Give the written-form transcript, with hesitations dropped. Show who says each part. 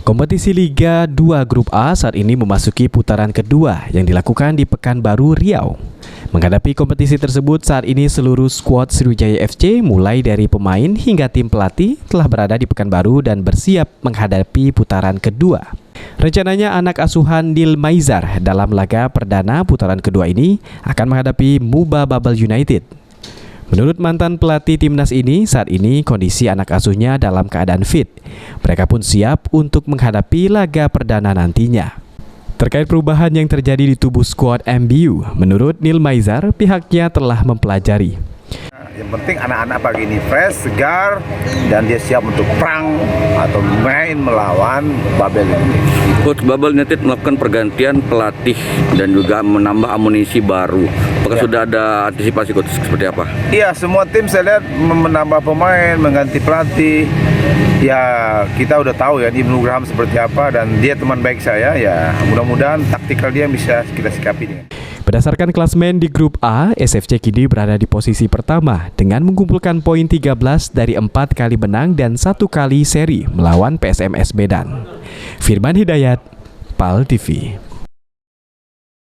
Speaker 1: Kompetisi Liga 2 Grup A saat ini memasuki putaran kedua yang dilakukan di Pekanbaru, Riau. Menghadapi kompetisi tersebut saat ini seluruh skuad Sriwijaya FC mulai dari pemain hingga tim pelatih telah berada di Pekanbaru dan bersiap menghadapi putaran kedua. Rencananya anak asuhan Nil Maizar dalam laga perdana putaran kedua ini akan menghadapi Muba Babel United. Menurut mantan pelatih timnas ini, saat ini kondisi anak asuhnya dalam keadaan fit. Mereka pun siap untuk menghadapi laga perdana nantinya. Terkait perubahan yang terjadi di tubuh skuad MBU, menurut Nil Maizar, pihaknya telah mempelajari.
Speaker 2: Yang penting anak-anak pagi ini fresh, segar, dan dia siap untuk perang atau main melawan Babel United.
Speaker 3: Coach Babel United melakukan pergantian pelatih dan juga menambah amunisi baru. Apakah sudah ada antisipasi coach seperti apa?
Speaker 2: Iya, semua tim saya lihat menambah pemain, mengganti pelatih. Ya, kita udah tahu ya Ibnu Graham seperti apa dan dia teman baik saya. Ya, mudah-mudahan taktikal dia bisa kita sikapi dengan.
Speaker 1: Berdasarkan klasmen di grup A, SFC kini berada di posisi pertama dengan mengumpulkan poin 13 dari 4 kali menang dan 1 kali seri melawan PSMS Medan. Firman Hidayat, PAL TV.